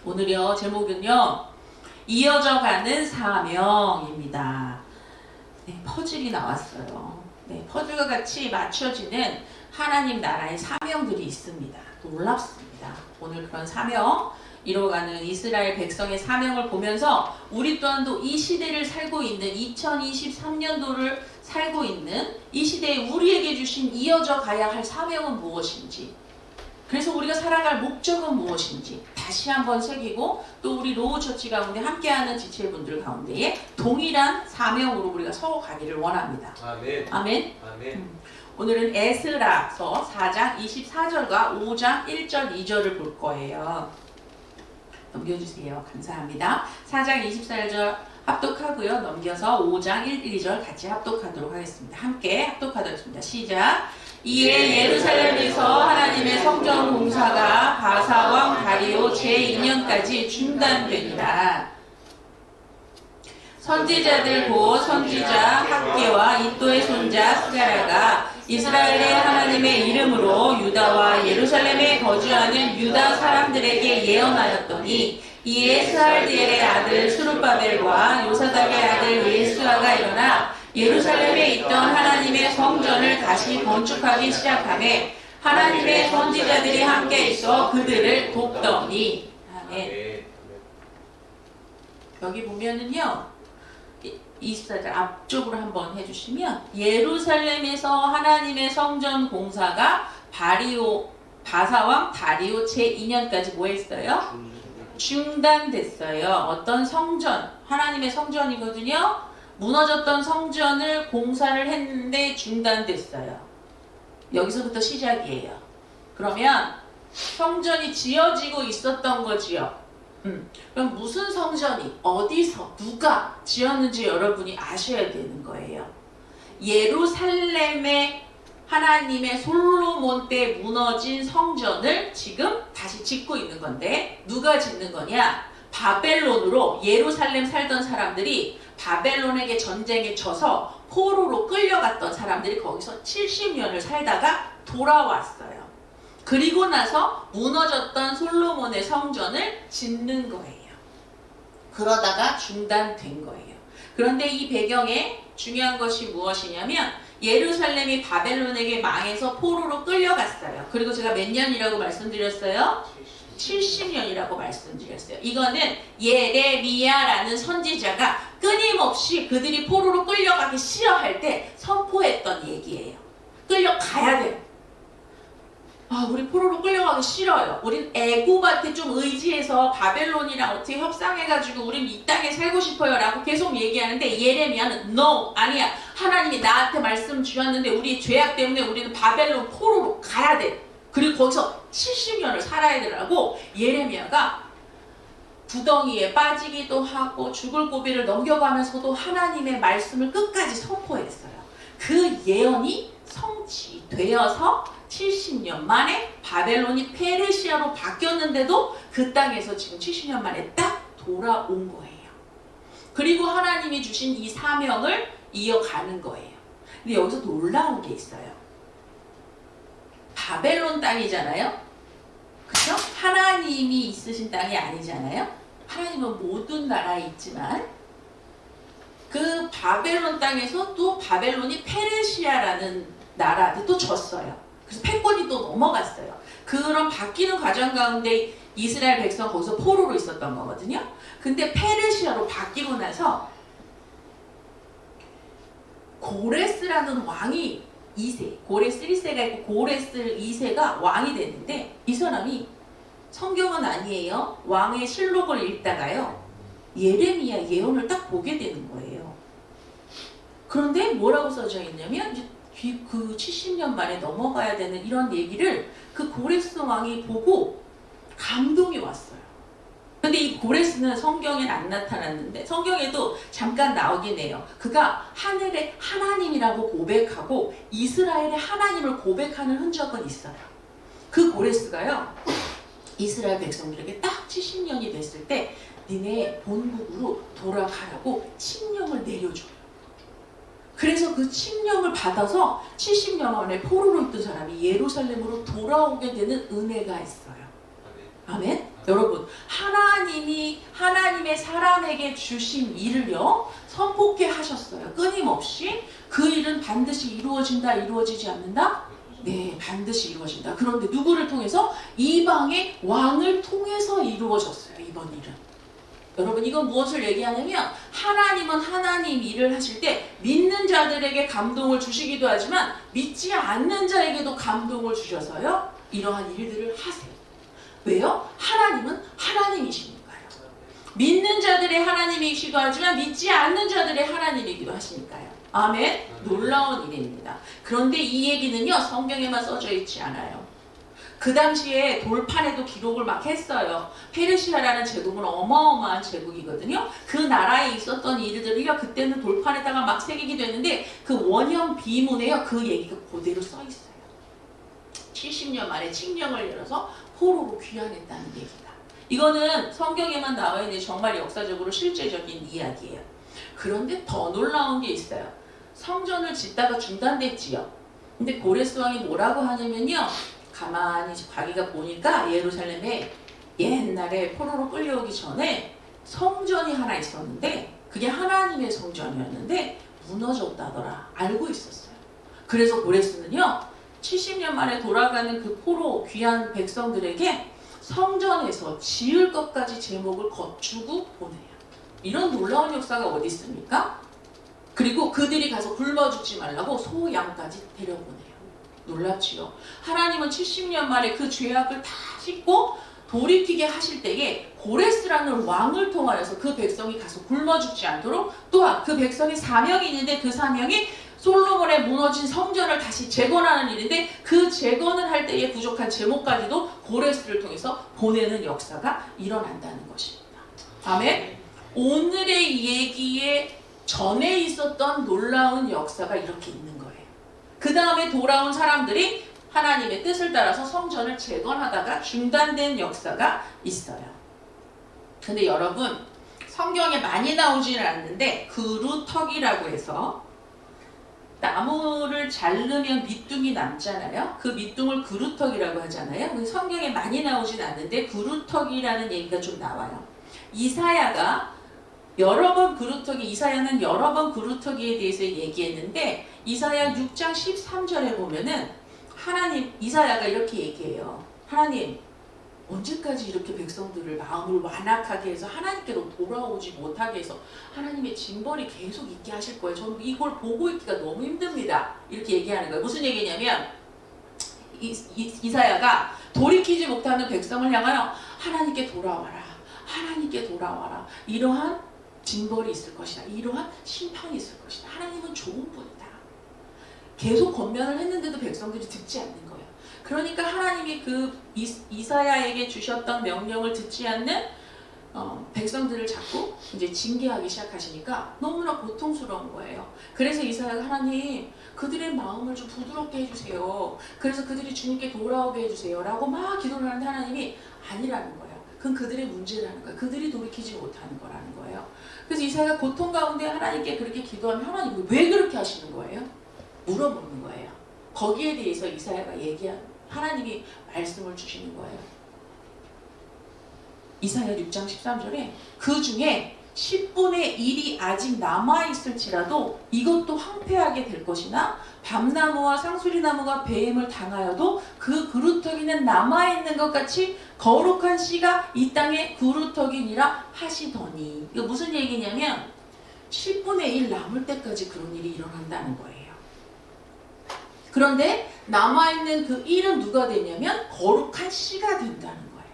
오늘요 제목은요 이어져가는 사명입니다. 네, 퍼즐이 나왔어요. 네, 퍼즐과 같이 맞춰지는 하나님 나라의 사명들이 있습니다. 놀랍습니다. 오늘 그런 사명 이뤄가는 이스라엘 백성의 사명을 보면서 우리 또한도 이 시대를 살고 있는 2023년도를 살고 있는 이 시대에 우리에게 주신 이어져 가야 할 사명은 무엇인지, 그래서 우리가 살아갈 목적은 무엇인지 다시 한번 새기고, 또 우리 로우처치 가운데 함께하는 지체분들 가운데에 동일한 사명으로 우리가 서가기를 원합니다. 아멘. 아멘. 아멘. 오늘은 에스라서 4장 24절과 5장 1절 2절을 볼 거예요. 넘겨주세요. 감사합니다. 4장 24절 합독하고요. 넘겨서 5장 1, 2절 같이 합독하도록 하겠습니다. 함께 합독하도록 하겠습니다. 시작! 이에 예루살렘에서 하나님의 성전 공사가 바사왕 다리오 제2년까지 중단되니라. 선지자들 곧 선지자 학개와 이또의 손자 스가랴가 이스라엘의 하나님의 이름으로 유다와 예루살렘에 거주하는 유다 사람들에게 예언하였더니, 이에 스알디엘의 아들 스룹바벨과 요사닥의 아들 예수아가 일어나 예루살렘에 있던 하나님의 성전을 다시 건축하기 시작하며 하나님의 선지자들이 함께 있어 그들을 돕더니. 아멘. 여기 보면은요 24절 앞쪽으로 한번 해주시면, 예루살렘에서 하나님의 성전 공사가 바사왕 다리오 제2년까지 뭐 했어요? 중단됐어요. 어떤 성전, 하나님의 성전이거든요. 무너졌던 성전을 공사를 했는데 중단됐어요. 여기서부터 시작이에요. 그러면 성전이 지어지고 있었던 거지요. 그럼 무슨 성전이 어디서 누가 지었는지 여러분이 아셔야 되는 거예요. 예루살렘의 하나님의 솔로몬 때 무너진 성전을 지금 다시 짓고 있는 건데, 누가 짓는 거냐? 바벨론으로 예루살렘 살던 사람들이 바벨론에게 전쟁에 져서 포로로 끌려갔던 사람들이 거기서 70년을 살다가 돌아왔어요. 그리고 나서 무너졌던 솔로몬의 성전을 짓는 거예요. 그러다가 중단된 거예요. 그런데 이 배경에 중요한 것이 무엇이냐면, 예루살렘이 바벨론에게 망해서 포로로 끌려갔어요. 그리고 제가 몇 년이라고 말씀드렸어요? 70년이라고 말씀드렸어요. 이거는 예레미야라는 선지자가 끊임없이 그들이 포로로 끌려가기 싫어할 때 선포했던 얘기예요. 끌려가야 돼요. 우리 포로로 끌려가기 싫어요. 우린 애굽한테 좀 의지해서 바벨론이랑 어떻게 협상해가지고 우린 이 땅에 살고 싶어요 라고 계속 얘기하는데, 예레미야는 No! 아니야. 하나님이 나한테 말씀 주셨는데 우리 죄악 때문에 우리는 바벨론 포로로 가야 돼. 그리고 거기서 70년을 살아야 되라고 예레미야가 구덩이에 빠지기도 하고 죽을 고비를 넘겨가면서도 하나님의 말씀을 끝까지 선포했어요. 그 예언이 성취되어서 70년 만에 바벨론이 페르시아로 바뀌었는데도 그 땅에서 지금 70년 만에 딱 돌아온 거예요. 그리고 하나님이 주신 이 사명을 이어가는 거예요. 근데 여기서 놀라운 게 있어요. 바벨론 땅이잖아요. 그렇죠? 하나님이 있으신 땅이 아니잖아요. 하나님은 모든 나라에 있지만 그 바벨론 땅에서 또 바벨론이 페르시아라는 나라한테 또 졌어요. 그래서 패권이 또 넘어갔어요. 그런 바뀌는 과정 가운데 이스라엘 백성 거기서 포로로 있었던 거거든요. 근데 페르시아로 바뀌고 나서 고레스라는 왕이 2세, 고레스 1세가 있고 고레스 2세가 왕이 됐는데, 이 사람이 성경은 아니에요. 왕의 실록을 읽다가요 예레미야 예언을 딱 보게 되는 거예요. 그런데 뭐라고 써져 있냐면, 그 70년 만에 넘어가야 되는 이런 얘기를 그 고레스 왕이 보고 감동이 왔어요. 근데 이 고레스는 성경엔 안 나타났는데 성경에도 잠깐 나오긴 해요. 그가 하늘의 하나님이라고 고백하고 이스라엘의 하나님을 고백하는 흔적은 있어요. 그 고레스가요 이스라엘 백성들에게 딱 70년이 됐을 때 니네 본국으로 돌아가라고 칙령을 내려줘요. 그래서 그 칙령을 받아서 70년 만에 포로로 있던 사람이 예루살렘으로 돌아오게 되는 은혜가 있어요. 아멘? 여러분, 하나님 사람에게 주신 일을요 선포케 하셨어요. 끊임없이. 그 일은 반드시 이루어진다, 이루어지지 않는다? 네, 반드시 이루어진다. 그런데 누구를 통해서? 이방의 왕을 통해서 이루어졌어요, 이번 일은. 여러분, 이건 무엇을 얘기하냐면 하나님은 하나님 일을 하실 때 믿는 자들에게 감동을 주시기도 하지만 믿지 않는 자에게도 감동을 주셔서요 이러한 일들을 하세요. 왜요? 하나님은 하나님이시니까요. 믿는 자들의 하나님이시기도 하지만 믿지 않는 자들의 하나님이기도 하시니까요. 아멘. 놀라운 일입니다. 그런데 이 얘기는요 성경에만 써져 있지 않아요. 그 당시에 돌판에도 기록을 막 했어요. 페르시아라는 제국은 어마어마한 제국이거든요. 그 나라에 있었던 일들이요 그때는 돌판에다가 막 새기기도 했는데 그 원형 비문에요 그 얘기가 그대로 써 있어요. 70년 만에 칙령을 열어서 포로로 귀환했다는 얘기가. 이거는 성경에만 나와 있는 정말 역사적으로 실제적인 이야기예요. 그런데 더 놀라운 게 있어요. 성전을 짓다가 중단됐지요. 근데 고레스 왕이 뭐라고 하냐면요. 가만히 자기가 보니까 예루살렘에 옛날에 포로로 끌려오기 전에 성전이 하나 있었는데 그게 하나님의 성전이었는데 무너졌다더라. 알고 있었어요. 그래서 고레스는요. 70년 만에 돌아가는 그 포로 귀한 백성들에게 성전에서 지을 것까지 제목을 거주고 보내요. 이런 놀라운 역사가 어디 있습니까? 그리고 그들이 가서 굶어 죽지 말라고 소, 양까지 데려보내요. 놀랍지요. 하나님은 70년 만에 그 죄악을 다 씻고 돌이키게 하실 때에 고레스라는 왕을 통하여서 그 백성이 가서 굶어 죽지 않도록 또한 그 백성이 사명이 있는데 그 사명이 솔로몬의 무너진 성전을 다시 재건하는 일인데 그 재건을 할 때에 부족한 제목까지도 고레스를 통해서 보내는 역사가 일어난다는 것입니다. 아멘. 오늘의 얘기에 전에 있었던 놀라운 역사가 이렇게 있는 거예요. 그 다음에 돌아온 사람들이 하나님의 뜻을 따라서 성전을 재건하다가 중단된 역사가 있어요. 근데 여러분 성경에 많이 나오지는 않는데 그루터기라고 해서 나무를 자르면 밑둥이 남잖아요. 그 밑둥을 그루터기라고 하잖아요. 근데 성경에 많이 나오진 않는데 그루터기라는 얘기가 좀 나와요. 이사야가 여러 번 그루터기, 이사야는 여러 번 그루터기에 대해서 얘기했는데 이사야 6장 13절에 보면은 하나님, 이사야가 이렇게 얘기해요. 하나님, 언제까지 이렇게 백성들을 마음을 완악하게 해서 하나님께로 돌아오지 못하게 해서 하나님의 징벌이 계속 있게 하실 거예요. 저는 이걸 보고 있기가 너무 힘듭니다. 이렇게 얘기하는 거예요. 무슨 얘기냐면 이사야가 돌이키지 못하는 백성을 향하여 하나님께 돌아와라. 하나님께 돌아와라. 이러한 징벌이 있을 것이다. 이러한 심판이 있을 것이다. 하나님은 좋은 분이다. 계속 권면을 했는데도 백성들이 듣지 않는 거예요. 그러니까 하나님이 그 이사야에게 주셨던 명령을 듣지 않는 백성들을 자꾸 이제 징계하기 시작하시니까 너무나 고통스러운 거예요. 그래서 이사야가 하나님 그들의 마음을 좀 부드럽게 해주세요. 그래서 그들이 주님께 돌아오게 해주세요. 라고 막 기도를 하는데 하나님이 아니라는 거예요. 그건 그들의 문제라는 거예요. 그들이 돌이키지 못하는 거라는 거예요. 그래서 이사야가 고통 가운데 하나님께 그렇게 기도하면 하나님 왜 그렇게 하시는 거예요? 물어보는 거예요. 거기에 대해서 이사야가 하나님이 말씀을 주시는 거예요. 이사야 6장 13절에 그 중에 10분의 1이 아직 남아있을지라도 이것도 황폐하게 될 것이나 밤나무와 상수리나무가 배임을 당하여도 그 그루터기는 남아있는 것 같이 거룩한 씨가 이 땅에 그루터기니라 하시더니. 이거 무슨 얘기냐면 10분의 1 남을 때까지 그런 일이 일어난다는 거예요. 그런데 남아있는 그 1은 누가 되냐면 거룩한 씨가 된다는 거예요.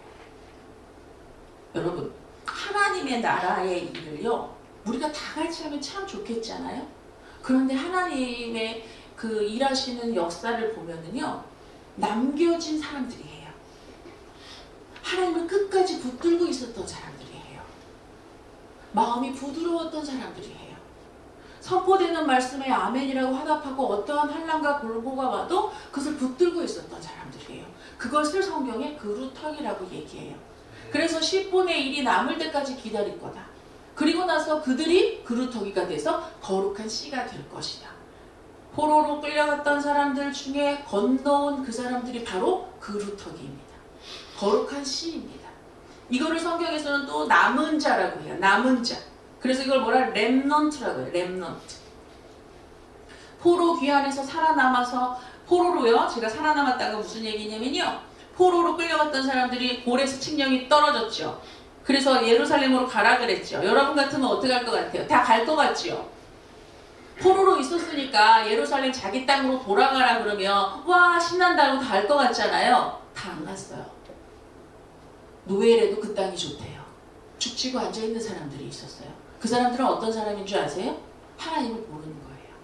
여러분 하나님의 나라의 일을요 우리가 다 같이 하면 참 좋겠잖아요. 그런데 하나님의 그 일하시는 역사를 보면은요 남겨진 사람들이 해요. 하나님을 끝까지 붙들고 있었던 사람들이 해요. 마음이 부드러웠던 사람들이 해요. 선포되는 말씀에 아멘이라고 화답하고 어떠한 환난과 골고가 와도 그것을 붙들고 있었던 사람들이에요. 그것을 성경에 그루터기라고 얘기해요. 그래서 10분의 1이 남을 때까지 기다릴 거다. 그리고 나서 그들이 그루터기가 돼서 거룩한 씨가 될 것이다. 포로로 끌려갔던 사람들 중에 건너온 그 사람들이 바로 그루터기입니다. 거룩한 씨입니다. 이거를 성경에서는 또 남은 자라고 해요. 남은 자. 그래서 이걸 뭐라 렘넌트라고 해요. 렘넌트. 포로 귀환에서 살아남아서 포로로요. 제가 살아남았다가 무슨 얘기냐면요. 포로로 끌려갔던 사람들이 고레스 칙령이 떨어졌죠. 그래서 예루살렘으로 가라 그랬죠. 여러분 같으면 어떻게 할 것 같아요? 다 갈 것 같지요. 포로로 있었으니까 예루살렘 자기 땅으로 돌아가라 그러면 와 신난다고 다 갈 것 같잖아요. 다 안 갔어요. 노엘에도 그 땅이 좋대요. 죽치고 앉아있는 사람들이 있었어요. 그 사람들은 어떤 사람인 줄 아세요? 하나님을 모르는 거예요.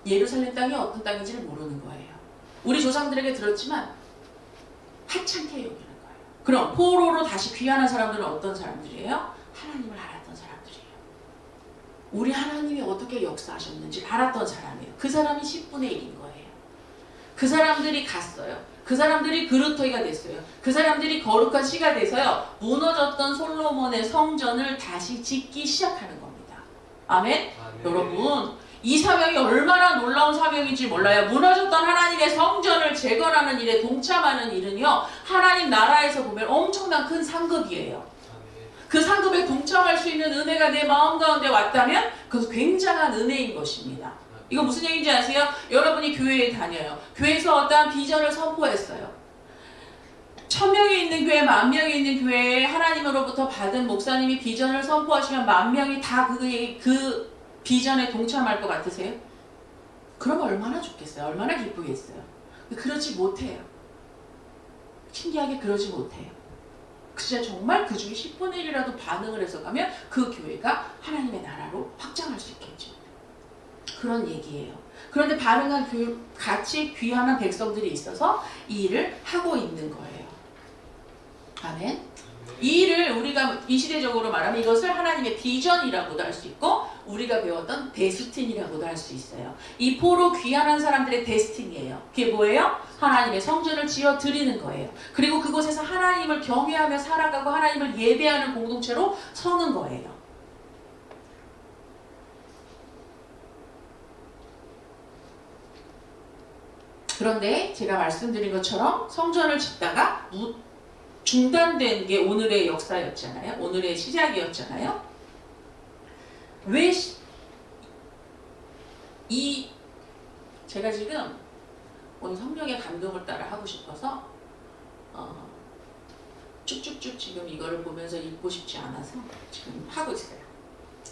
예루살렘 땅이 어떤 땅인지를 모르는 거예요. 우리 조상들에게 들었지만 하찮게 여기는 거예요. 그럼 포로로 다시 귀환한 사람들은 어떤 사람들이에요? 하나님을 알았던 사람들이에요. 우리 하나님이 어떻게 역사하셨는지 알았던 사람이에요. 그 사람이 10분의 1인 거예요. 그 사람들이 갔어요. 그 사람들이 그루터기가 됐어요. 그 사람들이 거룩한 씨가 돼서요. 무너졌던 솔로몬의 성전을 다시 짓기 시작하는 겁니다. 아멘? 여러분 이 사명이 얼마나 놀라운 사명인지 몰라요. 무너졌던 하나님의 성전을 재건하는 일에 동참하는 일은요. 하나님 나라에서 보면 엄청난 큰 상급이에요. 그 상급에 동참할 수 있는 은혜가 내 마음 가운데 왔다면 그것은 굉장한 은혜인 것입니다. 이거 무슨 얘기인지 아세요? 여러분이 교회에 다녀요. 교회에서 어떠한 비전을 선포했어요. 1000명이 있는 교회, 10,000명이 있는 교회에 하나님으로부터 받은 목사님이 비전을 선포하시면 10,000명이 다 그 비전에 동참할 것 같으세요? 그러면 얼마나 좋겠어요? 얼마나 기쁘겠어요? 그러지 못해요. 신기하게 그러지 못해요. 진짜 정말 그 중에 10분의 1이라도 반응을 해서 가면 그 교회가 하나님의 나라로 확장할 수 있겠죠. 그런 얘기예요. 그런데 반응한 같이 귀환한 백성들이 있어서 이 일을 하고 있는 거예요. 아멘. 이 일을 우리가 이 시대적으로 말하면 이것을 하나님의 비전이라고도 할 수 있고 우리가 배웠던 데스틴이라고도 할 수 있어요. 이 포로 귀환한 사람들의 데스틴이에요. 그게 뭐예요? 하나님의 성전을 지어 드리는 거예요. 그리고 그곳에서 하나님을 경외하며 살아가고 하나님을 예배하는 공동체로 서는 거예요. 그런데 제가 말씀드린 것처럼 성전을 짓다가 중단된 게 오늘의 역사였잖아요. 오늘의 시작이었잖아요. 왜 제가 지금 오늘 성령의 감동을 따라 하고 싶어서 쭉쭉쭉 지금 이거를 보면서 읽고 싶지 않아서 지금 하고 있어요.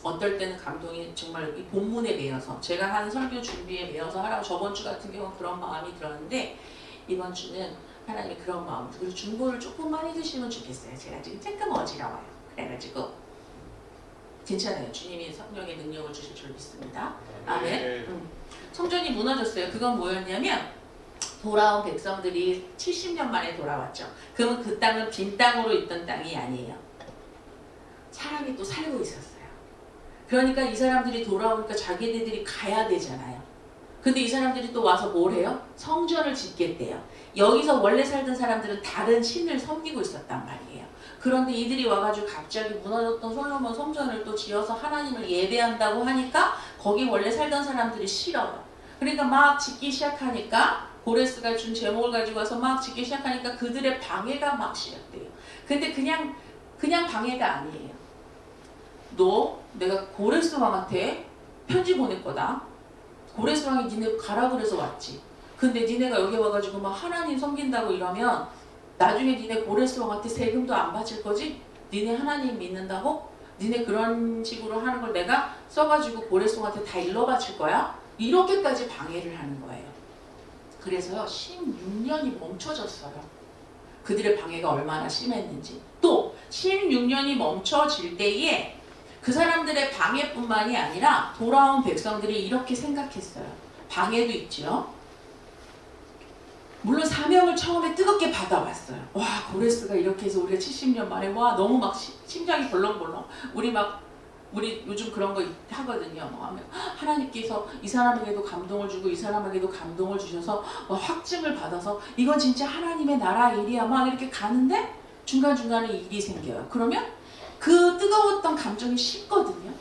어떨 때는 감동이 정말 이 본문에 매여서 제가 하는 설교 준비에 매여서 하라고 저번 주 같은 경우는 그런 마음이 들었는데 이번 주는 하나님이 그런 마음 그리고 중보를 조금 많이 드시면 좋겠어요. 제가 지금 조금 어지러워요. 그래가지고 괜찮아요. 주님이 성령의 능력을 주실 줄 믿습니다. 아멘. 성전이 무너졌어요. 그건 뭐였냐면 돌아온 백성들이 70년 만에 돌아왔죠. 그러면 그 땅은 빈 땅으로 있던 땅이 아니에요. 사람이 또 살고 있었어요. 그러니까 이 사람들이 돌아오니까 자기네들이 가야 되잖아요. 근데 이 사람들이 또 와서 뭘 해요? 성전을 짓겠대요. 여기서 원래 살던 사람들은 다른 신을 섬기고 있었단 말이에요. 그런데 이들이 와가지고 갑자기 무너졌던 솔로몬 성전을 또 지어서 하나님을 예배한다고 하니까 거기 원래 살던 사람들이 싫어요. 그러니까 막 짓기 시작하니까 고레스가 준 제목을 가지고 와서 막 짓기 시작하니까 그들의 방해가 막 시작돼요. 근데 그냥 방해가 아니에요. 내가 고레스 왕한테 편지 보낼 거다. 고레스 왕이 니네 가라 그래서 왔지. 근데 니네가 여기 와가지고 막 하나님 섬긴다고 이러면 나중에 니네 고레스 왕한테 세금도 안 바칠 거지? 니네 하나님 믿는다고? 니네 그런 식으로 하는 걸 내가 써가지고 고레스 왕한테 다 일러 바칠 거야? 이렇게까지 방해를 하는 거예요. 그래서요 16년이 멈춰졌어요. 그들의 방해가 얼마나 심했는지. 또 16년이 멈춰질 때에 그 사람들의 방해뿐만이 아니라 돌아온 백성들이 이렇게 생각했어요. 방해도 있죠. 물론 사명을 처음에 뜨겁게 받아왔어요. 와 고레스가 이렇게 해서 우리가 70년 만에 와 너무 막 심장이 벌렁벌렁. 우리 요즘 그런 거 하거든요. 뭐 하면 하나님께서 이 사람에게도 감동을 주고 이 사람에게도 감동을 주셔서 확증을 받아서 이건 진짜 하나님의 나라 일이야 막 이렇게 가는데 중간중간에 일이 생겨요. 그러면 그 뜨거웠던 감정이 식거든요.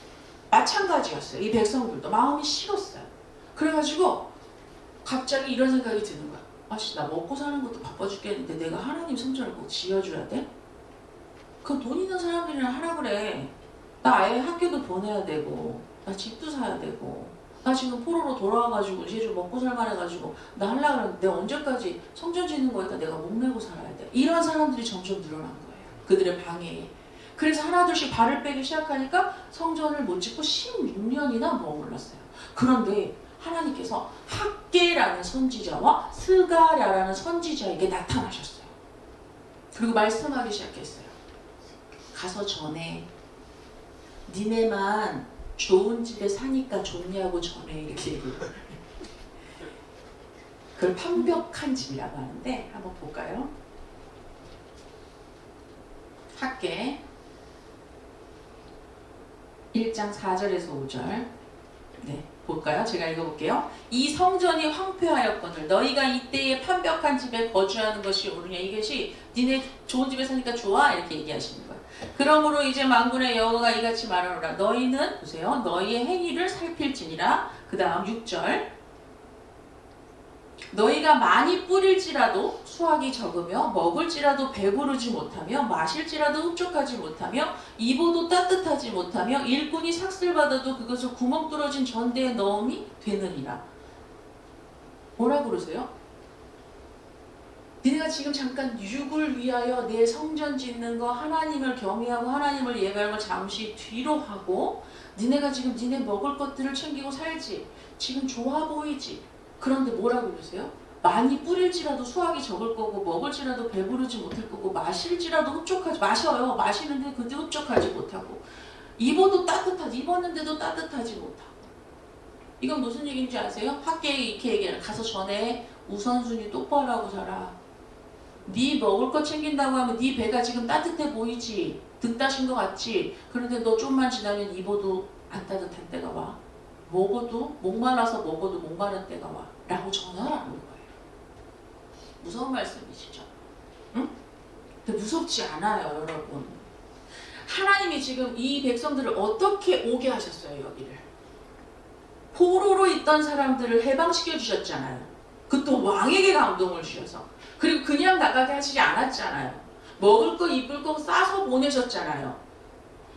마찬가지였어요. 이 백성들도 마음이 식었어요. 그래가지고 갑자기 이런 생각이 드는 거야. 아씨 나 먹고 사는 것도 바빠 죽겠는데 내가 하나님 성전을 꼭 지어줘야 돼? 그 돈 있는 사람들이랑 하라 그래. 나 아예 학교도 보내야 되고, 나 집도 사야 되고, 나 지금 포로로 돌아와가지고 이제 좀 먹고 살만해가지고 나 하려고 그러는데 내가 언제까지 성전 짓는 거니까 내가 목매고 살아야 돼. 이런 사람들이 점점 늘어난 거예요. 그들의 방해에. 그래서 하나둘씩 발을 빼기 시작하니까 성전을 못 짓고 16년이나 머물렀어요. 그런데 하나님께서 학개라는 선지자와 스가랴라는 선지자에게 나타나셨어요. 그리고 말씀하기 시작했어요. 가서 전해. 니네만 좋은 집에 사니까 좋냐고 전해. 이렇게 얘기해요. 그걸 판벽한 집이라고 하는데 한번 볼까요? 학개 1장 4절에서 5절. 네, 볼까요? 제가 읽어볼게요. 이 성전이 황폐하였거늘 너희가 이때에 판벽한 집에 거주하는 것이 옳으냐. 이것이 니네 좋은 집에 사니까 좋아? 이렇게 얘기하시는 거예요. 그러므로 이제 만군의 여호와가 이같이 말하노라. 너희는 보세요. 너희의 행위를 살필지니라. 그 다음 6절. 너희가 많이 뿌릴지라도 수확이 적으며 먹을지라도 배부르지 못하며 마실지라도 흡족하지 못하며 입어도 따뜻하지 못하며 일꾼이 삭슬받아도 그것을 구멍 뚫어진 전대에 넣음이 되느니라. 뭐라 그러세요? 니네가 지금 잠깐 육을 위하여 내 성전 짓는 거 하나님을 경외하고 하나님을 예배하는 걸 잠시 뒤로 하고 니네가 지금 니네 먹을 것들을 챙기고 살지. 지금 좋아 보이지. 그런데 뭐라고 그러세요? 많이 뿌릴지라도 수확이 적을 거고 먹을지라도 배부르지 못할 거고 마실지라도 흡족하지 마셔요. 마시는데 그때 흡족하지 못하고 입어도 따뜻하지 입었는데도 따뜻하지 못하고 이건 무슨 얘기인지 아세요? 학계에 이렇게 얘기해요. 가서 전에 우선순위 똑바로 하고 살아. 네 먹을 거 챙긴다고 하면 네 배가 지금 따뜻해 보이지? 등 따신 것 같지? 그런데 너 좀만 지나면 입어도 안 따뜻한 때가 와. 먹어도 목말라서 먹어도 목마른 때가 와 라고 전화하는 거예요. 무서운 말씀이시죠? 응? 근데 무섭지 않아요, 여러분. 하나님이 지금 이 백성들을 어떻게 오게 하셨어요, 여기를? 포로로 있던 사람들을 해방시켜 주셨잖아요. 그것도 왕에게 감동을 주셔서. 그리고 그냥 나가게 하시지 않았잖아요. 먹을 거 입을 거 싸서 보내셨잖아요.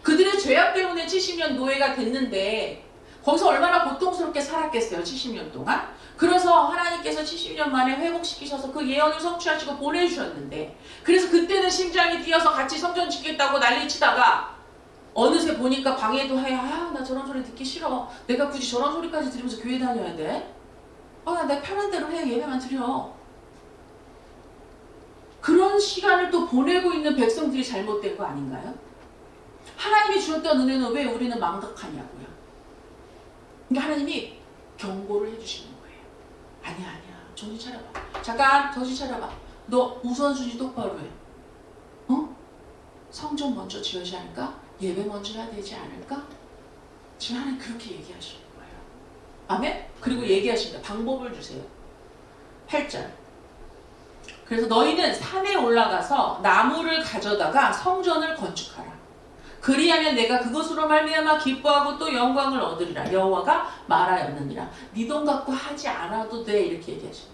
그들의 죄악 때문에 70년 노예가 됐는데 거기서 얼마나 고통스럽게 살았겠어요, 70년 동안? 그래서 하나님께서 70년 만에 회복시키셔서 그 예언을 성취하시고 보내주셨는데 그래서 그때는 심장이 뛰어서 같이 성전 짓겠다고 난리치다가 어느새 보니까 방해도 해. 아, 나 저런 소리 듣기 싫어. 내가 굳이 저런 소리까지 들으면서 교회 다녀야 돼? 아, 내 편한 대로 해. 예배만 드려. 그런 시간을 또 보내고 있는 백성들이 잘못된 거 아닌가요? 하나님이 주셨던 은혜는 왜 우리는 망각하냐고요. 그러니까 하나님이 경고를 해주시는 거예요. 아니야. 정신 차려봐. 잠깐 정신 차려봐. 너 우선순위 똑바로 해. 어? 성전 먼저 지어야 할까? 예배 먼저 해야 되지 않을까? 지금 하나님 그렇게 얘기하시는 거예요. 아멘? 그리고 얘기하십니다. 방법을 주세요. 8절. 그래서 너희는 산에 올라가서 나무를 가져다가 성전을 건축하라. 그리하면 내가 그것으로 말미암아 기뻐하고 또 영광을 얻으리라. 여호와가 말하였느니라. 네 돈 갖고 하지 않아도 돼. 이렇게 얘기하십니다.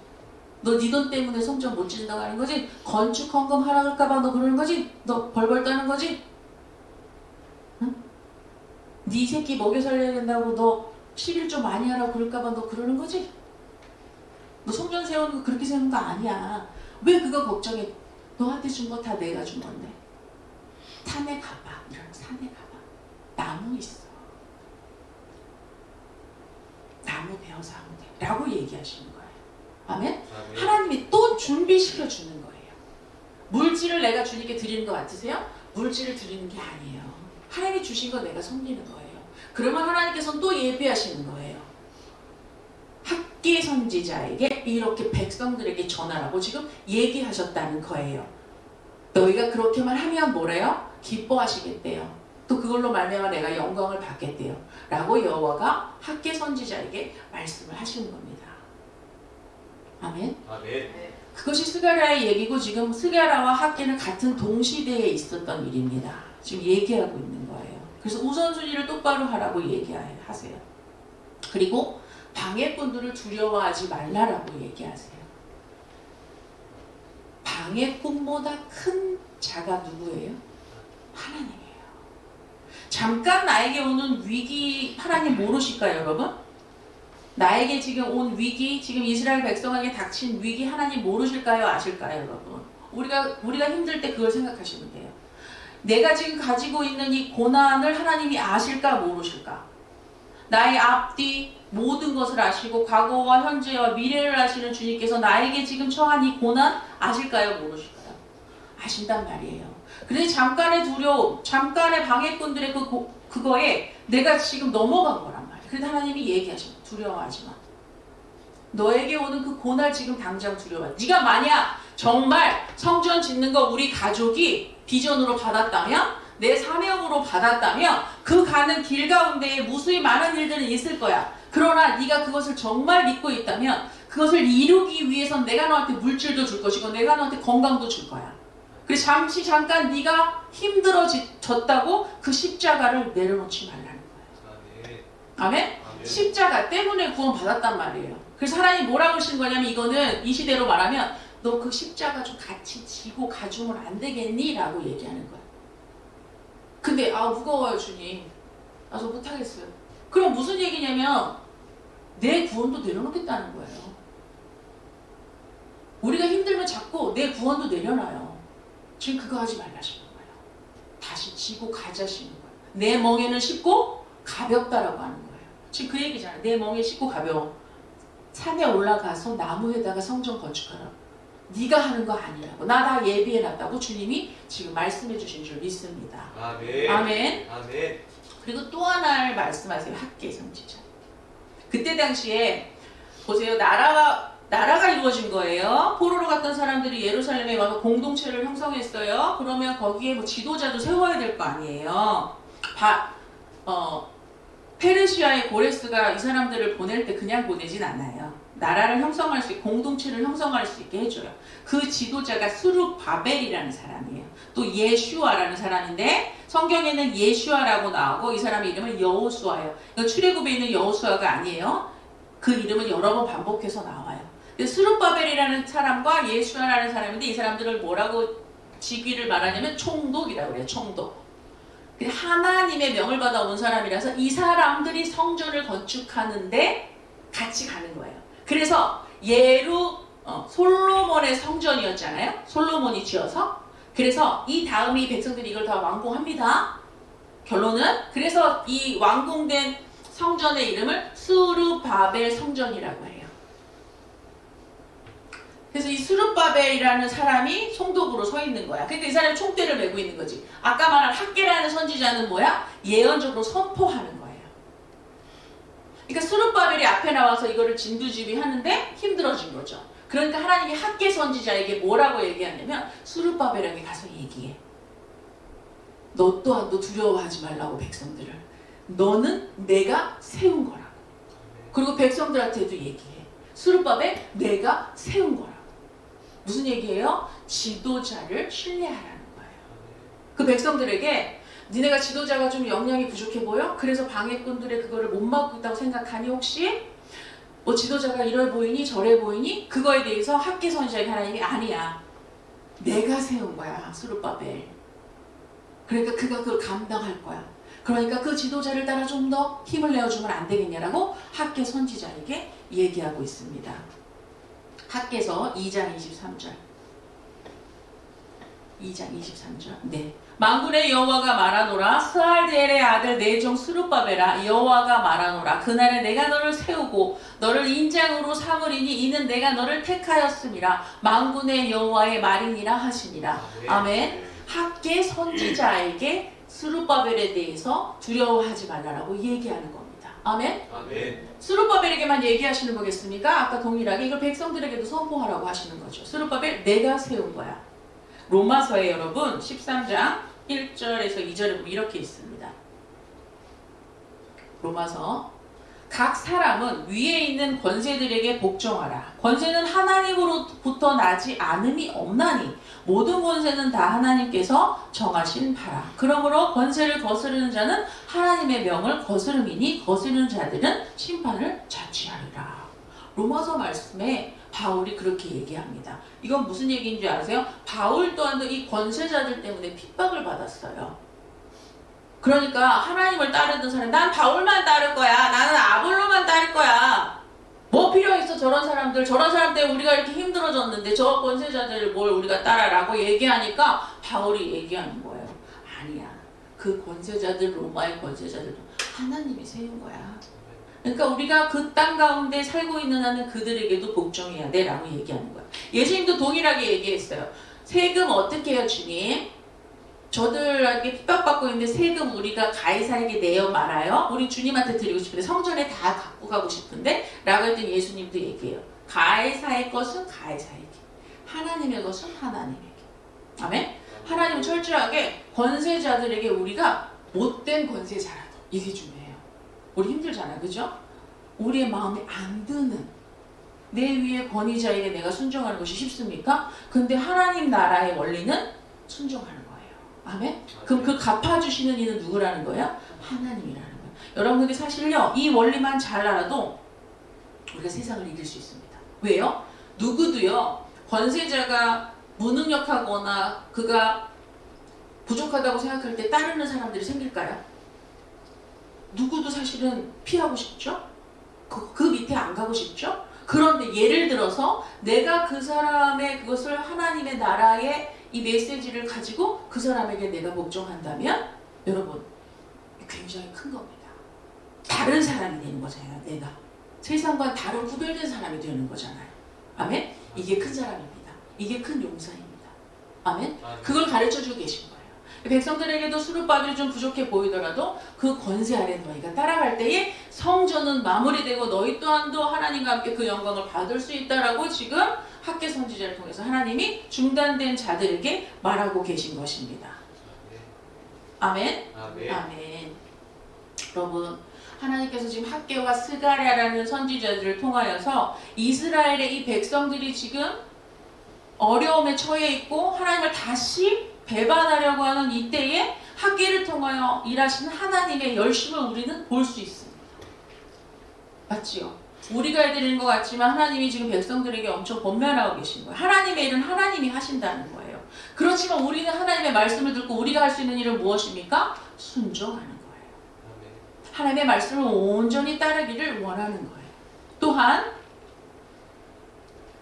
너 네 돈 때문에 성전 못 짓는다고 하는 거지? 건축 헌금 하라 그럴까봐 너 그러는 거지? 너 벌벌 떠는 거지? 응? 네 새끼 먹여 살려야 된다고 너 11조 많이 하라고 그럴까봐 너 그러는 거지? 너 성전 세우는 거 그렇게 세우는 거 아니야. 왜 그거 걱정해? 너한테 준 거 다 내가 준 건데. 산에 가봐. 이런 산에 가봐. 나무 있어. 나무 베어서 하면 돼. 라고 얘기하시는 거예요. 아멘? 하나님이 또 준비시켜 주는 거예요. 물질을 내가 주님께 드리는 것 같으세요? 물질을 드리는 게 아니에요. 하나님이 주신 거 내가 섬기는 거예요. 그러면 하나님께서는 또 예비하시는 거예요. 학개 선지자에게 이렇게 백성들에게 전하라고 지금 얘기하셨다는 거예요. 너희가 그렇게만 하면 뭐래요? 기뻐하시겠대요. 또 그걸로 말미암아 내가 영광을 받겠대요. 라고 여호와가 학개 선지자에게 말씀을 하시는 겁니다. 아멘? 아멘. 그것이 스가랴의 얘기고 지금 스가랴와 학개는 같은 동시대에 있었던 일입니다. 지금 얘기하고 있는 거예요. 그래서 우선순위를 똑바로 하라고 얘기하세요. 그리고 방해꾼들을 두려워하지 말라라고 얘기하세요. 방해꾼보다 큰 자가 누구예요? 잠깐 나에게 오는 위기 하나님 모르실까요, 여러분? 나에게 지금 온 위기, 지금 이스라엘 백성에게 닥친 위기 하나님 모르실까요, 아실까요, 여러분? 우리가 힘들 때 그걸 생각하시면 돼요. 내가 지금 가지고 있는 이 고난을 하나님이 아실까 모르실까? 나의 앞뒤 모든 것을 아시고 과거와 현재와 미래를 아시는 주님께서 나에게 지금 처한 이 고난 아실까요, 모르실까요? 아신단 말이에요. 그런데 잠깐의 두려움, 잠깐의 방해꾼들의 그거에 내가 지금 넘어간 거란 말이에요. 그래서 하나님이 얘기하십니다. 두려워하지 마. 너에게 오는 그 고난 지금 당장 두려워하지. 네가 만약 정말 성전 짓는 거 우리 가족이 비전으로 받았다면, 내 사명으로 받았다면 그 가는 길 가운데에 무수히 많은 일들은 있을 거야. 그러나 네가 그것을 정말 믿고 있다면 그것을 이루기 위해선 내가 너한테 물질도 줄 것이고 내가 너한테 건강도 줄 거야. 그래서 잠깐 네가 힘들어졌다고 그 십자가를 내려놓지 말라는 거예요. 아멘? 십자가 때문에 구원 받았단 말이에요. 그래서 하나님 뭐라고 하시는 거냐면, 이거는 이 시대로 말하면 너 그 십자가 좀 같이 지고 가주면 안 되겠니? 라고 얘기하는 거예요. 근데 무거워요 주님. 저 못하겠어요. 그럼 무슨 얘기냐면 내 구원도 내려놓겠다는 거예요. 우리가 힘들면 자꾸 내 구원도 내려놔요. 지금 그거 하지 말라시는 거예요. 다시 지고 가자시는 거예요. 내 멍에는 쉽고 가볍다라고 하는 거예요. 지금 그 얘기잖아요. 내 멍에 쉽고 가벼워. 산에 올라가서 나무에다가 성전 건축하라. 네가 하는 거 아니라고. 나 다 예비해놨다고 주님이 지금 말씀해 주신 줄 믿습니다. 아멘. 아멘. 아멘. 그리고 또 하나를 말씀하세요. 학계 성지자. 그때 당시에 보세요. 나라가 이루어진 거예요. 포로로 갔던 사람들이 예루살렘에 와서 공동체를 형성했어요. 그러면 거기에 뭐 지도자도 세워야 될 거 아니에요. 페르시아의 고레스가 이 사람들을 보낼 때 그냥 보내진 않아요. 나라를 형성할 수 있게, 공동체를 형성할 수 있게 해줘요. 그 지도자가 스룹바벨이라는 사람이에요. 또 예슈아라는 사람인데 성경에는 예슈아라고 나오고 이 사람의 이름은 여호수아예요. 출애굽에 있는 여호수아가 아니에요. 그 이름은 여러 번 반복해서 나와요. 스룹바벨이라는 사람과 예슈아라는 사람인데 이 사람들을 뭐라고 직위를 말하냐면 총독이라고 그래요. 총독. 하나님의 명을 받아온 사람이라서 이 사람들이 성전을 건축하는데 같이 가는 거예요. 그래서 솔로몬의 성전이었잖아요. 솔로몬이 지어서. 그래서 이 다음에 이 백성들이 이걸 다 완공합니다. 결론은 그래서 이 완공된 성전의 이름을 스룹바벨 성전이라고 해요. 그래서 이 스룹바벨이라는 사람이 총독으로 서 있는 거야. 그러니까 이 사람이 총대를 메고 있는 거지. 아까 말한 학계라는 선지자는 뭐야? 예언적으로 선포하는 거예요. 그러니까 스룹바벨이 앞에 나와서 이거를 진두지휘하는데 힘들어진 거죠. 그러니까 하나님이 학계 선지자에게 뭐라고 얘기하냐면 스룹바벨에게 가서 얘기해. 너 또한도 두려워하지 말라고 백성들을. 너는 내가 세운 거라고. 그리고 백성들한테도 얘기해. 스룹바벨 내가 세운 거라고. 무슨 얘기예요? 지도자를 신뢰하라는 거예요. 그 백성들에게 니네가 지도자가 좀 역량이 부족해 보여? 그래서 방해꾼들의 그거를 못 막고 있다고 생각하니 혹시? 뭐 지도자가 이래 보이니 저래 보이니? 그거에 대해서 학계 선지자에게 하나님이 아니야. 내가 세운 거야. 스룹바벨. 그러니까 그가 그걸 감당할 거야. 그러니까 그 지도자를 따라 좀 더 힘을 내어주면 안 되겠냐라고 학계 선지자에게 얘기하고 있습니다. 학계서 2장 23절. 2장 23절. 네. 만군의 여호와가 말하노라. 스알디엘의 아들 내종 스룹바벨아, 여호와가 말하노라. 그날에 내가 너를 세우고 너를 인장으로 삼으리니 이는 내가 너를 택하였음이라. 만군의 여호와의 말이니라 하시니라. 아멘. 학계 선지자에게 스룹바벨에 대해서 두려워하지 말라라고 얘기하는 겁니다. 아멘. 아멘. 스룹바벨에게만 얘기하시는 거겠습니까? 아까 동일하게 이걸 백성들에게도 선포하라고 하시는 거죠. 스룹바벨 내가 세운 거야. 로마서에 여러분 13장 1절에서 2절에 보면 이렇게 있습니다. 로마서 각 사람은 위에 있는 권세들에게 복종하라. 권세는 하나님으로부터 나지 않음이 없나니 모든 권세는 다 하나님께서 정하신 바라. 그러므로 권세를 거스르는 자는 하나님의 명을 거스름이니 거스르는 자들은 심판을 자취하리라. 로마서 말씀에 바울이 그렇게 얘기합니다. 이건 무슨 얘기인 줄 아세요? 바울 또한도 이 권세자들 때문에 핍박을 받았어요. 그러니까 하나님을 따르던 사람, 난 바울만 따를 거야. 나는 아볼로만 따를 거야. 뭐 필요 있어 저런 사람들. 저런 사람 때문에 우리가 이렇게 힘들어졌는데 저 권세자들을 뭘 우리가 따라라고 얘기하니까 바울이 얘기하는 거예요. 아니야. 그 권세자들, 로마의 권세자들도 하나님이 세운 거야. 그러니까 우리가 그 땅 가운데 살고 있는 한은 그들에게도 복종해야 돼 라고 얘기하는 거야. 예수님도 동일하게 얘기했어요. 세금 어떻게 해요 주님? 저들에게 핍박받고 있는데 세금 우리가 가이사에게 내어 말아요? 우리 주님한테 드리고 싶은데 성전에 다 갖고 가고 싶은데? 라고 했더니 예수님도 얘기해요. 가이사의 것은 가이사에게, 하나님의 것은 하나님에게. 아멘? 하나님은 철저하게 권세자들에게 우리가 못된 권세자라도 이게 중요해요. 우리 힘들잖아요. 그죠? 우리의 마음에 안 드는 내 위에 권위자에게 내가 순종하는 것이 쉽습니까? 근데 하나님 나라의 원리는 순종하는 거예요. 아멘? 그럼 그 갚아주시는 이는 누구라는 거예요? 하나님이라는 거예요. 여러분들이 사실요 이 원리만 잘 알아도 우리가 세상을 이길 수 있습니다. 왜요? 누구도요 권세자가 무능력하거나 그가 부족하다고 생각할 때 따르는 사람들이 생길까요? 누구도 사실은 피하고 싶죠? 그 밑에 안 가고 싶죠? 그런데 예를 들어서 내가 그 사람의 그것을 하나님의 나라의 이 메시지를 가지고 그 사람에게 내가 복종한다면 여러분 굉장히 큰 겁니다. 다른 사람이 되는 거잖아요. 내가 세상과 다른 구별된 사람이 되는 거잖아요. 아멘? 이게 큰 사람입니다. 이게 큰 용사입니다. 아멘? 그걸 가르쳐주고 계신 거예요. 백성들에게도 수르바벨이 좀 부족해 보이더라도 그 권세 아래 너희가 따라갈 때에 성전은 마무리되고 너희 또한도 하나님과 함께 그 영광을 받을 수 있다라고 지금 학개 선지자를 통해서 하나님이 중단된 자들에게 말하고 계신 것입니다. 아멘? 아멘. 아멘. 여러분 하나님께서 지금 학개와 스가랴라는 선지자들을 통하여서 이스라엘의 이 백성들이 지금 어려움에 처해 있고 하나님을 다시 배반하려고 하는 이때에 학개를 통하여 일하시는 하나님의 열심을 우리는 볼 수 있습니다. 맞지요? 우리가 해드리는 것 같지만 하나님이 지금 백성들에게 엄청 권면하고 계신 거예요. 하나님의 일은 하나님이 하신다는 거예요. 그렇지만 우리는 하나님의 말씀을 듣고 우리가 할 수 있는 일은 무엇입니까? 순종하는 거예요. 하나님의 말씀을 온전히 따르기를 원하는 거예요. 또한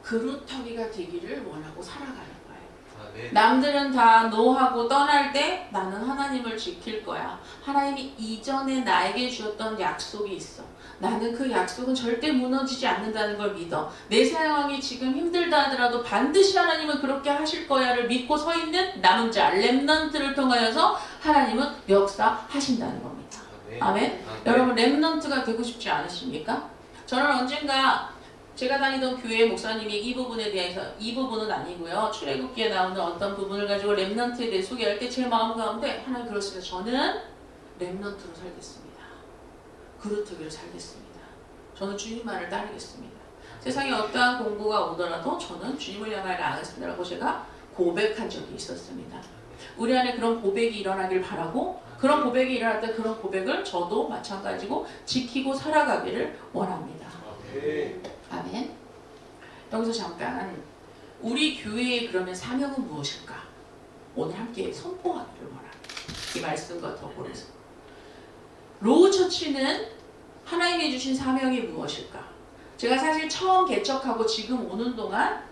그루터기가 되기를 원하고 살아가는 거예요. 남들은 다 노하고 떠날 때 나는 하나님을 지킬 거야. 하나님이 이전에 나에게 주었던 약속이 있어. 나는 그 약속은 절대 무너지지 않는다는 걸 믿어. 내 상황이 지금 힘들다 하더라도 반드시 하나님은 그렇게 하실 거야를 믿고 서 있는 남은 자 렘넌트를 통하여서 하나님은 역사하신다는 겁니다. 아멘? 여러분 렘넌트가 되고 싶지 않으십니까? 저는 언젠가 제가 다니던 교회 목사님이 이 부분에 대해서, 이 부분은 아니고요. 출애굽기에 나오는 어떤 부분을 가지고 렘넌트에 대해 소개할 때 제 마음 가운데 하나님 그렇습니다. 저는 렘넌트로 살겠습니다. 그루터기로 살겠습니다. 저는 주님만을 따르겠습니다. 세상에 어떠한 공고가 오더라도 저는 주님을 향하여 나아가겠습니다라고 제가 고백한 적이 있었습니다. 우리 안에 그런 고백이 일어나길 바라고 그런 고백이 일어날 때 그런 고백을 저도 마찬가지고 지키고 살아가기를 원합니다. 아멘. 여기서 잠깐 우리 교회의 그러면 사명은 무엇일까? 오늘 함께 선포하기를 원합니다. 이 말씀과 더불어서 로우처치는 하나님이 주신 사명이 무엇일까? 제가 사실 처음 개척하고 지금 오는 동안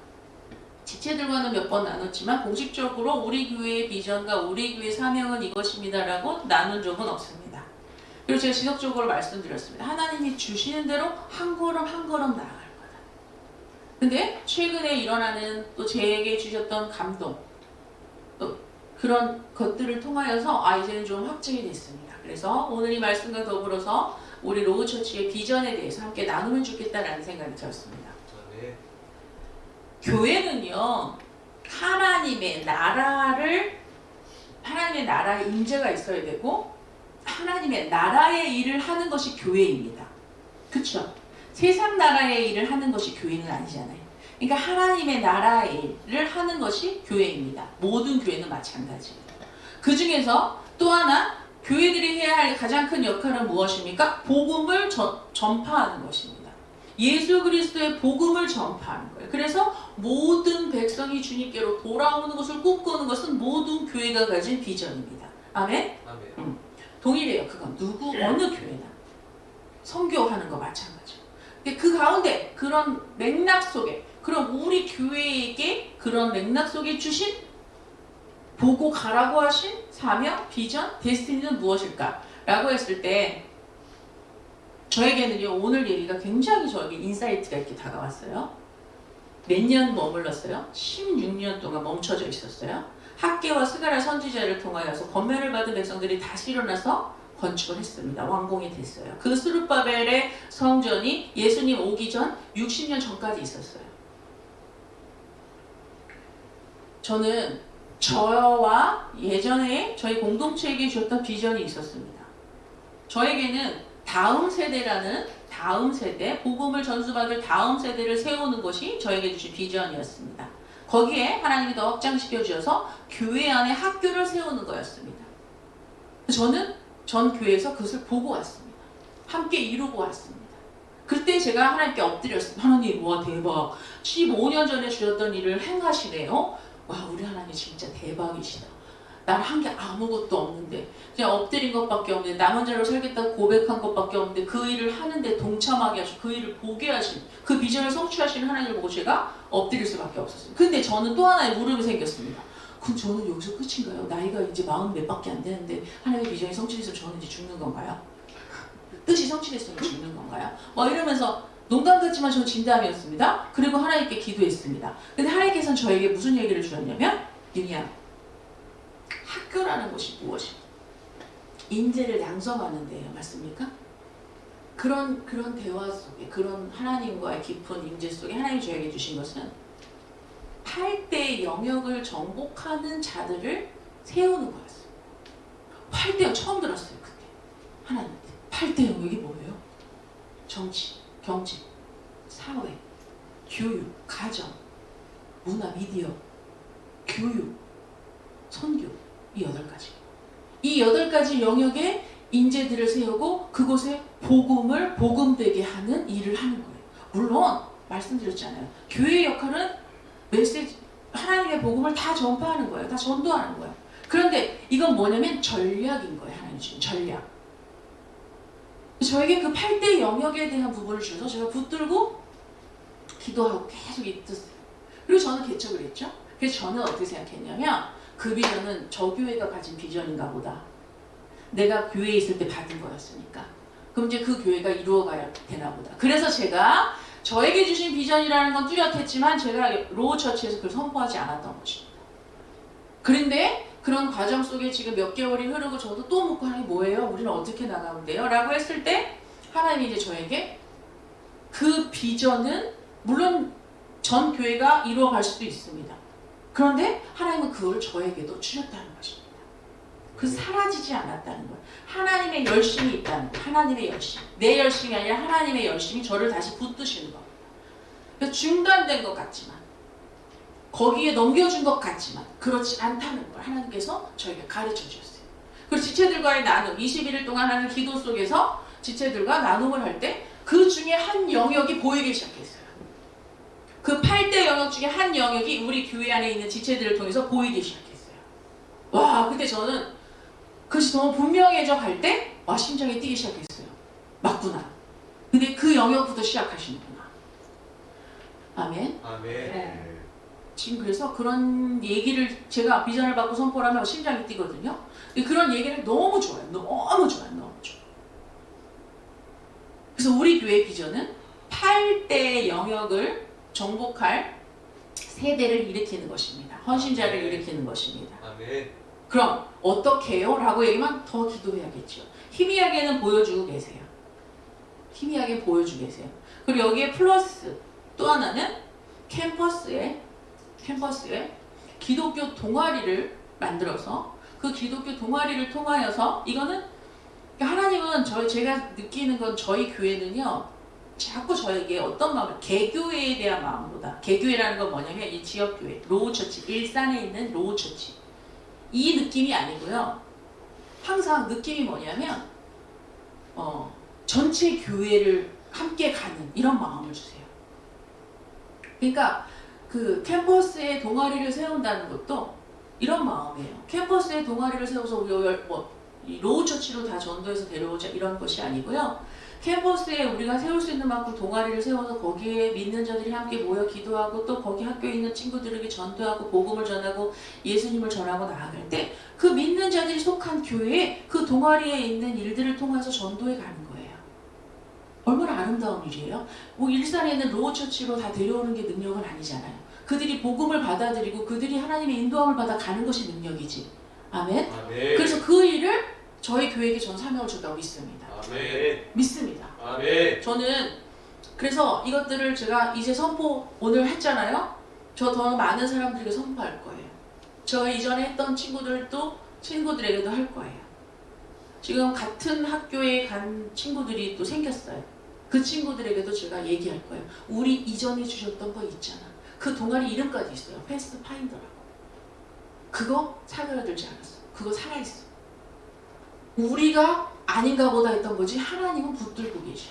지체들과는 몇 번 나눴지만 공식적으로 우리 교회의 비전과 우리 교회의 사명은 이것입니다라고 나눈 적은 없습니다. 그리고 제가 지속적으로 말씀드렸습니다. 하나님이 주시는 대로 한 걸음 한 걸음 나아갈 거다. 근데 최근에 일어나는 또 제게 주셨던 감동 또 그런 것들을 통하여서 이제는 좀 확증이 됐습니다. 그래서 오늘 이 말씀과 더불어서 우리 로우처치의 비전에 대해서 함께 나누면 좋겠다라는 생각이 들었습니다. 교회는요 하나님의 나라의 임재가 있어야 되고 하나님의 나라의 일을 하는 것이 교회입니다. 그렇죠? 세상 나라의 일을 하는 것이 교회는 아니잖아요. 그러니까 하나님의 나라의 일을 하는 것이 교회입니다. 모든 교회는 마찬가지예요. 그 중에서 또 하나 교회들이 해야 할 가장 큰 역할은 무엇입니까? 복음을 전파하는 것입니다. 예수 그리스도의 복음을 전파하는 거예요. 그래서 모든 백성이 주님께로 돌아오는 것을 꿈꾸는 것은 모든 교회가 가진 비전입니다. 아멘? 아멘. 동일해요. 그건 어느 교회나 선교하는 거 마찬가지예요. 근데 그 가운데 그런 맥락 속에 그럼 우리 교회에게 그런 맥락 속에 주신 보고 가라고 하신 사명, 비전, 데스티니는 무엇일까? 라고 했을 때 저에게는요 오늘 얘기가 굉장히 저에게 인사이트가 있게 다가왔어요. 몇 년 머물렀어요? 16년 동안 멈춰져 있었어요. 학계와 스가랴 선지자를 통하여서 권면을 받은 백성들이 다시 일어나서 건축을 했습니다. 완공이 됐어요. 그 스룹바벨의 성전이 예수님 오기 전 60년 전까지 있었어요. 저는 저와 예전에 저희 공동체에게 주었던 비전이 있었습니다. 저에게는 다음 세대, 복음을 전수받을 다음 세대를 세우는 것이 저에게 주신 비전이었습니다. 거기에 하나님이 더 확장시켜 주셔서 교회 안에 학교를 세우는 거였습니다. 저는 전 교회에서 그것을 보고 왔습니다. 함께 이루고 왔습니다. 그때 제가 하나님께 엎드렸습니다. 하나님, 와 대박. 15년 전에 주셨던 일을 행하시네요. 와 우리 하나님 진짜 대박이시다. 난 한 게 아무것도 없는데 그냥 엎드린 것밖에 없는데 나 혼자로 살겠다고 고백한 것밖에 없는데 그 일을 하는데 동참하게 하시고 그 일을 보게 하신 그 비전을 성취하시는 하나님을 보고 제가 엎드릴 수밖에 없었어요. 근데 저는 또 하나의 물음이 생겼습니다. 그럼 저는 여기서 끝인가요? 나이가 이제 40 몇 밖에 안 되는데 하나님의 비전이 성취됐으면 저는 이제 죽는 건가요? 뜻이 성취됐으면 죽는 건가요? 이러면서 농담 같지만 저는 진담이었습니다. 그리고 하나님께 기도했습니다. 근데 하나님께서는 저에게 무슨 얘기를 주셨냐면 윤희야 학교라는 것이 무엇입니까? 인재를 양성하는 데요. 맞습니까? 그런 대화 속에 그런 하나님과의 깊은 임재 속에 하나님이 저에게 주신 것은 8대 영역을 정복하는 자들을 세우는 거였어요. 8대 영역 처음 들었어요. 그때 하나님한테 8대 영역이 뭐예요? 정치, 경제, 사회, 교육, 가정, 문화, 미디어, 교육, 선교 이 8가지. 이 8가지 영역에 인재들을 세우고 그곳에 복음되게 하는 일을 하는 거예요. 물론 말씀드렸잖아요. 교회의 역할은 메시지 하나님의 복음을 다 전파하는 거예요. 다 전도하는 거예요. 그런데 이건 뭐냐면 전략인 거예요. 하나님 주신 전략. 저에게 그 8대 영역에 대한 부분을 주셔서 제가 붙들고 기도하고 계속 있었어요. 그리고 저는 개척을 했죠. 그래서 저는 어떻게 생각했냐면 그 비전은 저 교회가 가진 비전인가 보다. 내가 교회에 있을 때 받은 거였으니까. 그럼 이제 그 교회가 이루어가야 되나 보다. 그래서 제가 저에게 주신 비전이라는 건 뚜렷했지만 제가 로우처치에서 그걸 선포하지 않았던 것입니다. 그런데 그런 과정 속에 지금 몇 개월이 흐르고 저도 또 묻고 하나님 뭐예요? 우리는 어떻게 나가면 돼요? 라고 했을 때 하나님이 이제 저에게 그 비전은 물론 전 교회가 이루어갈 수도 있습니다. 그런데 하나님은 그걸 저에게도 주셨다는 것입니다. 그래서 사라지지 않았다는 거예요. 하나님의 열심이 있다는 거예요. 하나님의 열심. 내 열심이 아니라 하나님의 열심이 저를 다시 붙드시는 겁니다. 그래서 중단된 것 같지만 거기에 넘겨준 것 같지만 그렇지 않다는 걸 하나님께서 저에게 가르쳐 주셨어요. 그리고 지체들과의 나눔 21일 동안 하는 기도 속에서 지체들과 나눔을 할 때 그 중에 한 영역이 보이기 시작했어요. 그 8대 영역 중에 한 영역이 우리 교회 안에 있는 지체들을 통해서 보이기 시작했어요. 와, 근데 저는 그것이 너무 분명해져 갈 때 심장이 뛰기 시작했어요. 맞구나. 근데 그 영역부터 시작하시는구나. 아멘. 아멘. 네. 지금 그래서 그런 얘기를 제가 비전을 받고 선포를 하면 심장이 뛰거든요. 그런 얘기를 너무 좋아요. 너무 좋아요. 너무 좋아요. 그래서 우리 교회 비전은 8대 영역을 정복할 세대를 일으키는 것입니다. 헌신자를 일으키는 것입니다. 아멘. 그럼 어떻게 해요? 라고 얘기만 더 기도해야겠죠. 희미하게는 보여주고 계세요. 희미하게 보여주고 계세요. 그리고 여기에 플러스 또 하나는 캠퍼스에 기독교 동아리를 만들어서 그 기독교 동아리를 통하여서 이거는 하나님은 제가 느끼는 건 저희 교회는요 자꾸 저에게 어떤 마음을 개교회에 대한 마음보다 개교회라는 건 뭐냐면 이 지역교회 로우처치 일산에 있는 로우처치 이 느낌이 아니고요 항상 느낌이 뭐냐면 전체 교회를 함께 가는 이런 마음을 주세요. 그러니까 그 캠퍼스에 동아리를 세운다는 것도 이런 마음이에요. 캠퍼스에 동아리를 세워서 우리 이 로우 처치로 다 전도해서 데려오자 이런 것이 아니고요. 캠퍼스에 우리가 세울 수 있는 만큼 동아리를 세워서 거기에 믿는 자들이 함께 모여 기도하고 또 거기 학교에 있는 친구들에게 전도하고 복음을 전하고 예수님을 전하고 나아갈 때 그 믿는 자들이 속한 교회에 그 동아리에 있는 일들을 통해서 전도해 가는 거예요. 얼마나 아름다운 일이에요. 뭐 일산에 있는 로우 처치로 다 데려오는 게 능력은 아니잖아요. 그들이 복음을 받아들이고 그들이 하나님의 인도함을 받아 가는 것이 능력이지. 아멘. 아멘. 그래서 그 일을 저희 교회에게 전 사명을 줬다고 믿습니다. 아멘. 믿습니다. 아멘. 저는 그래서 이것들을 제가 이제 선포 오늘 했잖아요. 저 더 많은 사람들에게 선포할 거예요. 저 이전에 했던 친구들에게도 할 거예요. 지금 같은 학교에 간 친구들이 또 생겼어요. 그 친구들에게도 제가 얘기할 거예요. 우리 이전에 주셨던 거 있잖아. 그 동아리 이름까지 있어요. 패스트 파인더라고. 그거 사그라들지 않았어. 그거 살아있어. 우리가 아닌가 보다 했던 거지 하나님은 붙들고 계셔.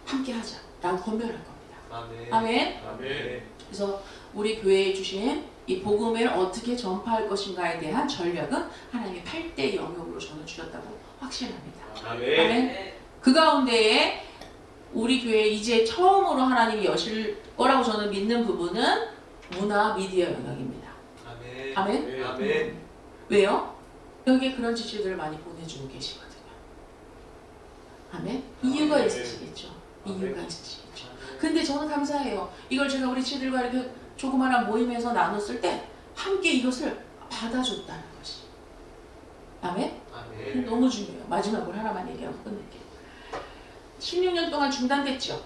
함께 하자 라고 권면할 겁니다. 아멘. 아멘. 아멘. 그래서 우리 교회에 주신 이 복음을 어떻게 전파할 것인가에 대한 전략은 하나님의 8대 영역으로 저는 주셨다고 확신합니다. 아멘. 아멘. 그 가운데에 우리 교회에 이제 처음으로 하나님이 여실 거라고 저는 믿는 부분은 문화 미디어 영역입니다. 아멘. 아멘. 아멘. 왜요? 여기에 그런 지시들을 많이 보내주고 계시거든요. 아멘. 이유가 아멘. 있으시겠죠. 이유가 아멘. 있으시겠죠. 근데 저는 감사해요. 이걸 제가 우리 치들과 이렇게 조그마한 모임에서 나눴을 때 함께 이것을 받아줬다는 것이. 아멘. 아멘. 너무 중요해요. 마지막으로 하나만 얘기하고 끝낼게요. 16년 동안 중단됐죠.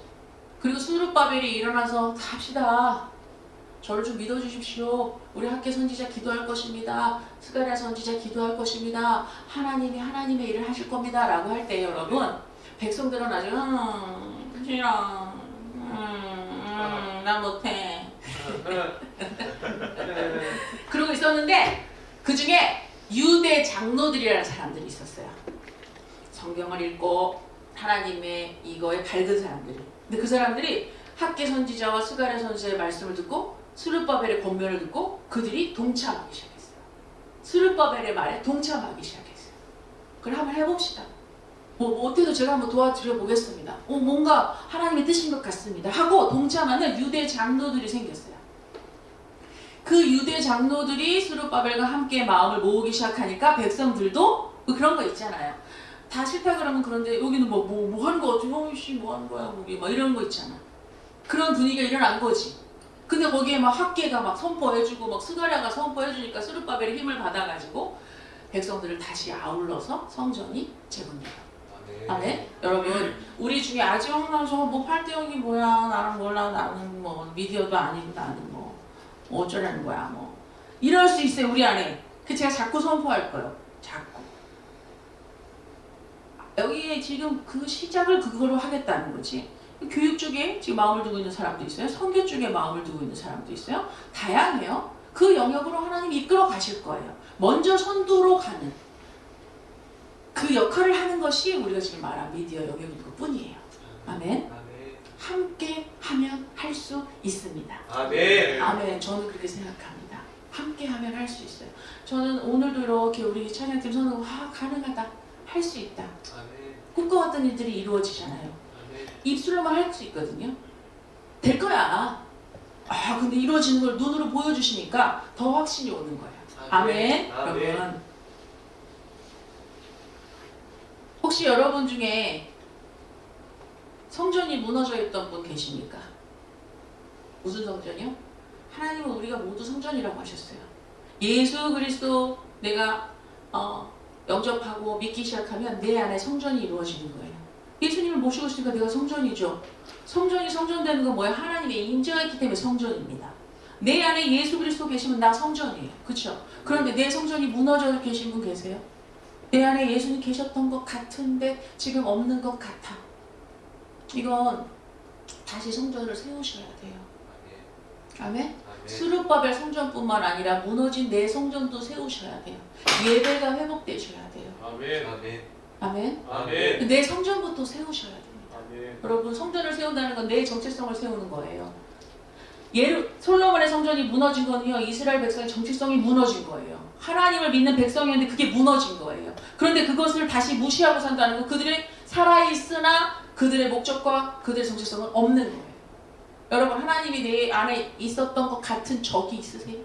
그리고 수르바벨이 일어나서 갑시다. 저를 좀 믿어주십시오. 우리 학계 선지자 기도할 것입니다. 스가랴 선지자 기도할 것입니다. 하나님이 하나님의 일을 하실 겁니다. 라고 할 때 여러분 백성들은 아주 싫어. 나 못해. 그러고 있었는데 그 중에 유대 장로들이라는 사람들이 있었어요. 성경을 읽고 하나님의 이거에 밝은 사람들이. 근데 그 사람들이 학계 선지자와 스가랴 선지자의 말씀을 듣고 스룹바벨의 권면을 듣고 그들이 동참하기 시작했어요. 스룹바벨의 말에 동참하기 시작했어요. 그럼 한번 해봅시다. 뭐 어때도 제가 한번 도와드려 보겠습니다. 뭔가 하나님의 뜻인 것 같습니다. 하고 동참하는 유대 장로들이 생겼어요. 그 유대 장로들이 스룹바벨과 함께 마음을 모으기 시작하니까 백성들도 그런 거 있잖아요. 다 싫다 그러면 그런데 여기는 뭐 하는 거 같지? 씨 뭐 하는 거야 거기 막 이런 거 있잖아. 그런 분위기가 일어난 거지. 근데 거기에 막 학계가 막 선포해주고 막 스가랴가 선포해주니까 스룹바벨의 힘을 받아가지고 백성들을 다시 아울러서 성전이 재건돼요. 아멘. 여러분 우리 중에 아직 저뭐 8대 영이 뭐야 나는 몰라 나는 뭐 미디어도 아니고 나는 뭐 어쩌라는 거야 뭐 이럴 수 있어요 우리 안에. 그 제가 자꾸 선포할 거예요. 자꾸 여기에 지금 그 시작을 그거로 하겠다는 거지. 교육 쪽에 지금 마음을 두고 있는 사람도 있어요. 선교 쪽에 마음을 두고 있는 사람도 있어요. 다양해요. 그 영역으로 하나님이 이끌어 가실 거예요. 먼저 선두로 가는 그 역할을 하는 것이 우리가 지금 말한 미디어 영역인 것 뿐이에요. 아멘. 함께 하면 할 수 있습니다. 아멘. 아멘. 저는 그렇게 생각합니다. 함께 하면 할 수 있어요. 저는 오늘도 이렇게 우리 찬양팀 선언하고 가능하다. 할 수 있다. 아멘. 꿈꿔왔던 일들이 이루어지잖아요. 아멘. 입술로만 할 수 있거든요. 될 거야. 근데 이루어지는 걸 눈으로 보여주시니까 더 확신이 오는 거예요. 아멘. 아멘. 여러분 혹시 여러분 중에 성전이 무너져 있던 분 계십니까? 무슨 성전이요? 하나님은 우리가 모두 성전이라고 하셨어요. 예수 그리스도 내가 영접하고 믿기 시작하면 내 안에 성전이 이루어지는 거예요. 예수님을 모시고 있으니까 내가 성전이죠. 성전이 성전되는 건 뭐예요? 하나님의 인자가 있기 때문에 성전입니다. 내 안에 예수 그리스도 계시면 나 성전이에요. 그렇죠? 그런데 내 성전이 무너져 계신 분 계세요? 내 안에 예수님 계셨던 것 같은데 지금 없는 것 같아. 이건 다시 성전을 세우셔야 돼요. 아멘? 스룹바벨 성전뿐만 아니라 무너진 내 성전도 세우셔야 돼요. 예배가 회복되셔야 돼요. 아멘. 아멘. 아멘? 아멘. 내 성전부터 세우셔야 됩니다. 아멘. 여러분 성전을 세운다는 건 내 정체성을 세우는 거예요. 솔로몬의 성전이 무너진 거는요, 이스라엘 백성의 정체성이 무너진 거예요. 하나님을 믿는 백성이었는데 그게 무너진 거예요. 그런데 그것을 다시 무시하고 산다는 건 그들의 살아있으나 그들의 목적과 그들의 정체성은 없는 거예요. 여러분, 하나님이 내 안에 있었던 것 같은 적이 있으세요?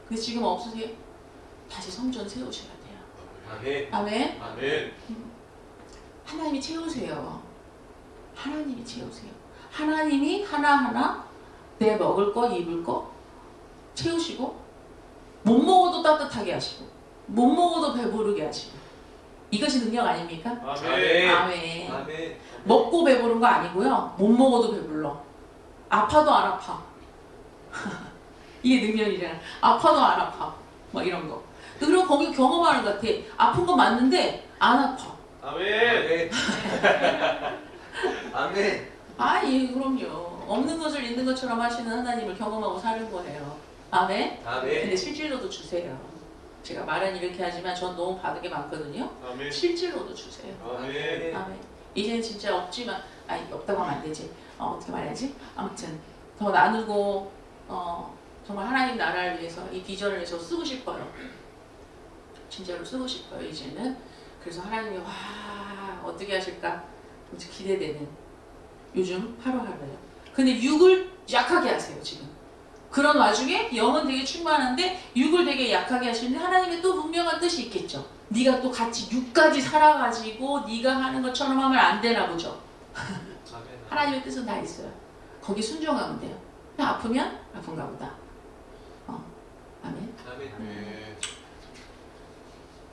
근데 지금 없으세요? 다시 성전 세우셔야 돼요. 아멘. 아멘. 아멘. 하나님이 채우세요. 하나님이 채우세요. 하나님이 하나하나 내 먹을 거, 입을 거 채우시고, 못 먹어도 따뜻하게 하시고, 못 먹어도 배부르게 하시고. 이것이 능력 아닙니까? 아멘. 아멘. 아멘. 먹고 배부른 거 아니고요. 못 먹어도 배불러. 아파도 안 아파. 이게 능력이잖아. 아파도 안 아파. 뭐 이런 거. 그리고 거기 경험하는 것 같아. 아픈 거 맞는데 안 아파. 아멘. 아멘. 예, 그럼요. 없는 것을 있는 것처럼 하시는 하나님을 경험하고 사는 거예요. 아멘? 아멘. 근데 실제로도 주세요. 제가 말은 이렇게 하지만 전 너무 받은 게 많거든요. 아멘. 실제로도 주세요. 아멘. 아멘. 이제는 진짜 없지만, 없다고 하면 안 되지. 어떻게 말해야지? 아무튼 더 나누고 정말 하나님 나라를 위해서 이 비전을 위해서 쓰고 싶어요. 진짜로 쓰고 싶어요. 이제는. 그래서 하나님이 어떻게 하실까? 이제 기대되는 요즘 하루하루요. 근데 육을 약하게 하세요 지금. 그런 와중에 영은 되게 충만한데 육을 되게 약하게 하시는데 하나님의 또 분명한 뜻이 있겠죠. 네가 또 같이 육까지 살아가지고 네가 하는 것처럼 하면 안 되나 보죠. 하나님의 뜻은 다 있어요. 거기 순종하면 돼요. 그냥 아프면 아픈가 보다. 아멘. 아멘.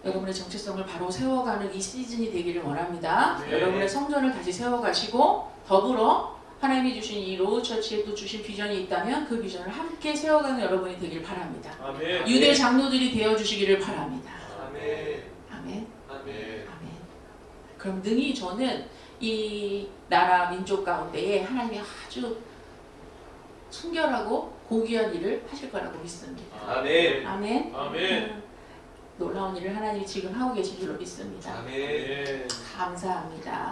여러분의 정체성을 바로 세워가는 이 시즌이 되기를 원합니다. 네. 여러분의 성전을 다시 세워가시고 더불어 하나님이 주신 이 로우처치에 또 주신 비전이 있다면 그 비전을 함께 세워가는 여러분이 되길 바랍니다. 아멘. 유대 장로들이 되어주시기를 바랍니다. 아멘. 아멘. 아멘. 아멘. 그럼 능히 저는 이 나라 민족 가운데에 하나님이 아주 순결하고 고귀한 일을 하실 거라고 믿습니다. 아멘. 아멘. 아멘. 놀라운 일을 하나님이 지금 하고 계신 줄로 믿습니다. 아멘. 감사합니다.